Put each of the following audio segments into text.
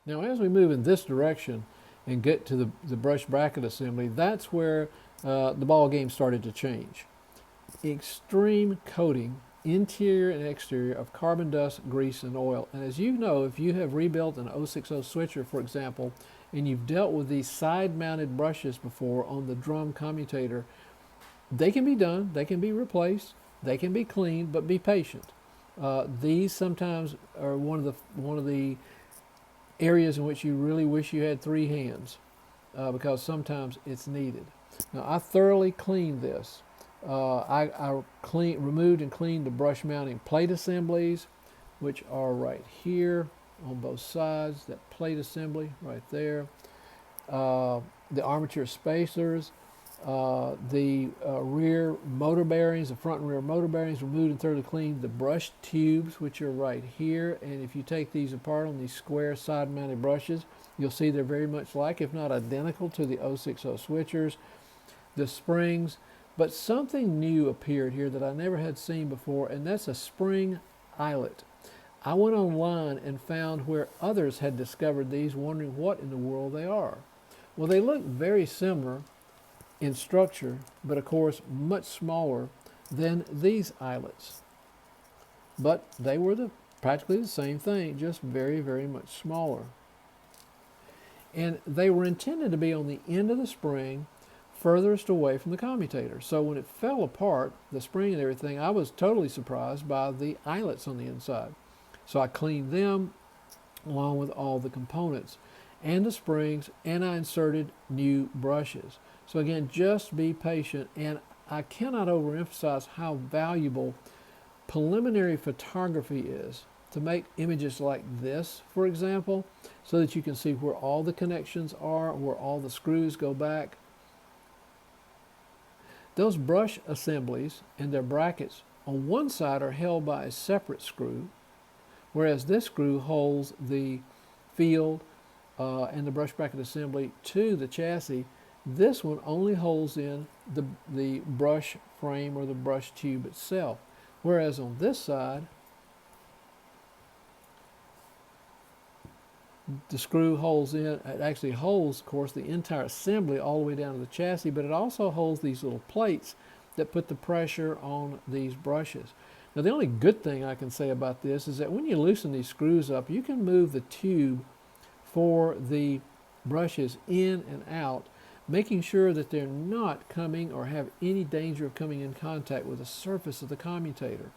Now as we move in this direction and get to the brush bracket assembly, that's where the ball game started to change. Extreme coating, interior and exterior, of carbon dust, grease, and oil. And as you know, if you have rebuilt an 060 switcher, for example, and you've dealt with these side-mounted brushes before on the drum commutator, they can be done, they can be replaced, they can be cleaned, but be patient. These sometimes are one of the areas in which you really wish you had three hands, because sometimes it's needed. Now I thoroughly cleaned this. I removed and cleaned the brush mounting plate assemblies, which are right here on both sides. That plate assembly right there. The armature spacers, the rear motor bearings, the front and rear motor bearings, removed and thoroughly cleaned. The brush tubes, which are right here, and if you take these apart on these square side-mounted brushes, you'll see they're very much like, if not identical, to the 060 switchers. The springs, but something new appeared here that I never had seen before, and that's a spring eyelet. I went online and found where others had discovered these, wondering what in the world they are. Well, they look very similar in structure, but of course much smaller than these eyelets. But they were practically the same thing, just very, very much smaller. And they were intended to be on the end of the spring, furthest away from the commutator. So when it fell apart, the spring and everything, I was totally surprised by the eyelets on the inside. So I cleaned them along with all the components and the springs, and I inserted new brushes. So again, just be patient, and I cannot overemphasize how valuable preliminary photography is to make images like this, for example, so that you can see where all the connections are, where all the screws go back. Those brush assemblies and their brackets on one side are held by a separate screw, whereas this screw holds the field and the brush bracket assembly to the chassis. This one only holds in the brush frame or the brush tube itself, whereas on this side, the screw holds in, it actually holds, of course, the entire assembly all the way down to the chassis, but it also holds these little plates that put the pressure on these brushes. Now, the only good thing I can say about this is that when you loosen these screws up, you can move the tube for the brushes in and out, making sure that they're not coming or have any danger of coming in contact with the surface of the commutator.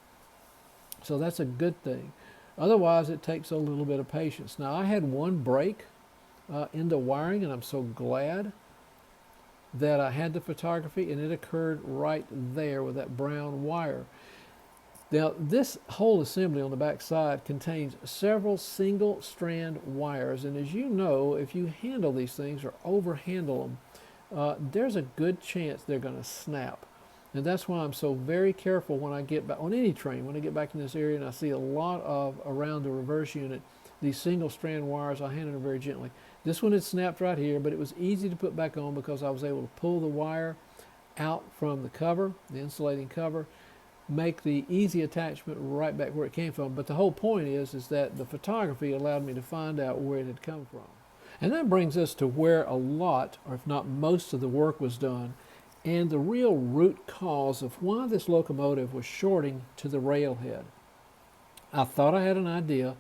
So that's a good thing. Otherwise, it takes a little bit of patience. Now, I had one break in the wiring, and I'm so glad that I had the photography, and it occurred right there with that brown wire. Now, this whole assembly on the back side contains several single strand wires, and as you know, if you handle these things or overhandle them, there's a good chance they're going to snap. And that's why I'm so very careful when I get back on any train, when I get back in this area and I see a lot of around the reverse unit, these single strand wires, I handle them very gently. This one had snapped right here, but it was easy to put back on because I was able to pull the wire out from the cover, the insulating cover, make the easy attachment right back where it came from. But the whole point is that the photography allowed me to find out where it had come from. And that brings us to where a lot, or if not most of the work was done, and the real root cause of why this locomotive was shorting to the railhead. I thought I had an idea,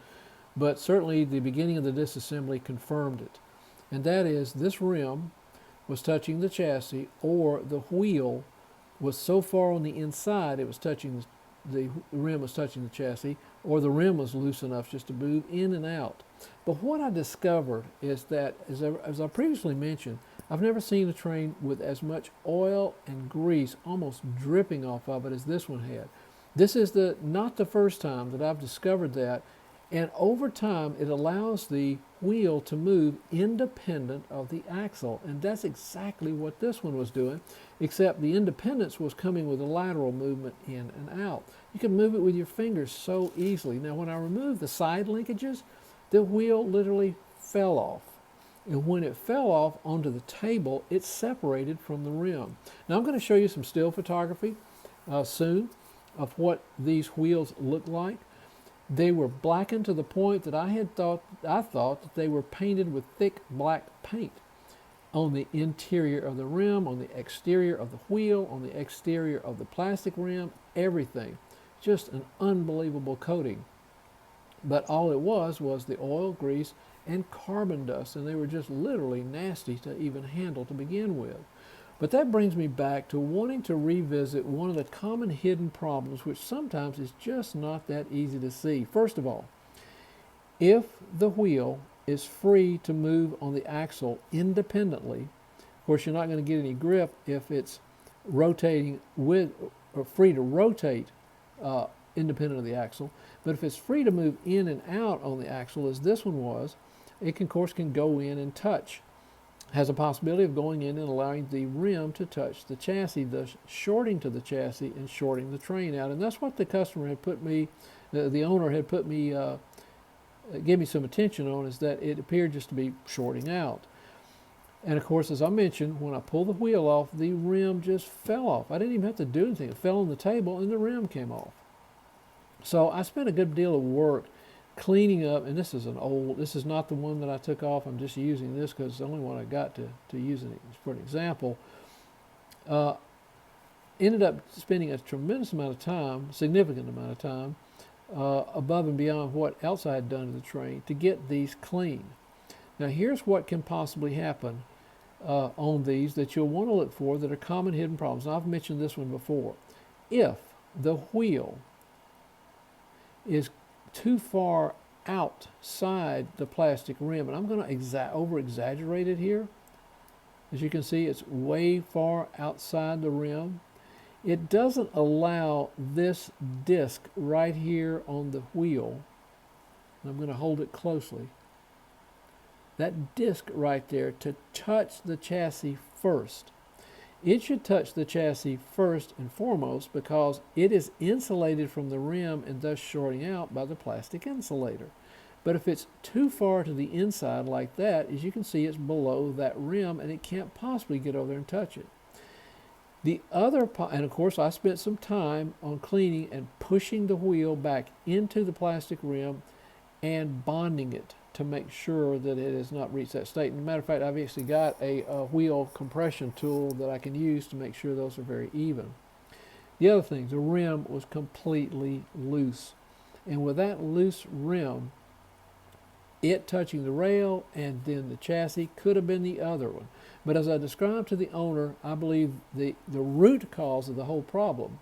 but certainly the beginning of the disassembly confirmed it. And that is, this rim was touching the chassis, or the wheel was so far on the inside it was touching the rim was touching the chassis, or the rim was loose enough just to move in and out. But what I discovered is that, as I previously mentioned, I've never seen a train with as much oil and grease almost dripping off of it as this one had. This is not the first time that I've discovered that, and over time it allows the wheel to move independent of the axle, and that's exactly what this one was doing, except the independence was coming with a lateral movement in and out. You can move it with your fingers so easily. Now, when I removed the side linkages, the wheel literally fell off. And when it fell off onto the table, it separated from the rim. Now, I'm going to show you some still photography soon of what these wheels look like. They were blackened to the point that I thought that they were painted with thick black paint on the interior of the rim, on the exterior of the wheel, on the exterior of the plastic rim, everything. Just an unbelievable coating. But all it was the oil, grease, and carbon dust, and they were just literally nasty to even handle to begin with. But that brings me back to wanting to revisit one of the common hidden problems, which sometimes is just not that easy to see. First of all, if the wheel is free to move on the axle independently, of course you're not going to get any grip if it's rotating with, or free to rotate independent of the axle. But if it's free to move in and out on the axle, as this one was, it can, of course, can go in and touch. Has a possibility of going in and allowing the rim to touch the chassis, thus shorting to the chassis and shorting the train out. And that's what the customer had put me, the owner had put me, gave me some attention on, is that it appeared just to be shorting out. And of course, as I mentioned, when I pulled the wheel off, the rim just fell off. I didn't even have to do anything. It fell on the table and the rim came off. So I spent a good deal of work cleaning up, and this is not the one that I took off. I'm just using this because it's the only one I got to use it for an example. Ended up spending a tremendous amount of time, significant amount of time, above and beyond what else I had done to the train to get these clean. Now here's what can possibly happen on these that you'll want to look for that are common hidden problems. Now, I've mentioned this one before. If the wheel is too far outside the plastic rim, and I'm going to over-exaggerate it here. As you can see, it's way far outside the rim. It doesn't allow this disc right here on the wheel, and I'm going to hold it closely, that disc right there to touch the chassis first. It should touch the chassis first and foremost because it is insulated from the rim and thus shorting out by the plastic insulator. But if it's too far to the inside like that, as you can see, it's below that rim and it can't possibly get over there and touch it. The other, and of course I spent some time on cleaning and pushing the wheel back into the plastic rim and bonding it to make sure that it has not reached that state. As a matter of fact, I've actually got a wheel compression tool that I can use to make sure those are very even. The other thing, the rim was completely loose. And with that loose rim, it touching the rail and then the chassis could have been the other one. But as I described to the owner, I believe the root cause of the whole problem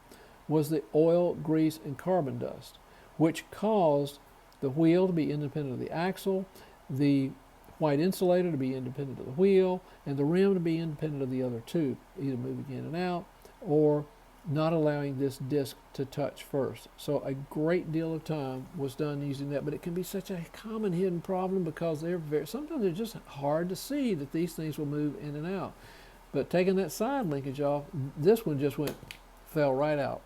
was the oil, grease, and carbon dust, which caused the wheel to be independent of the axle, the white insulator to be independent of the wheel, and the rim to be independent of the other two, either moving in and out or not allowing this disc to touch first. So a great deal of time was done using that, but it can be such a common hidden problem because sometimes they're just hard to see that these things will move in and out. But taking that side linkage off, this one just fell right out.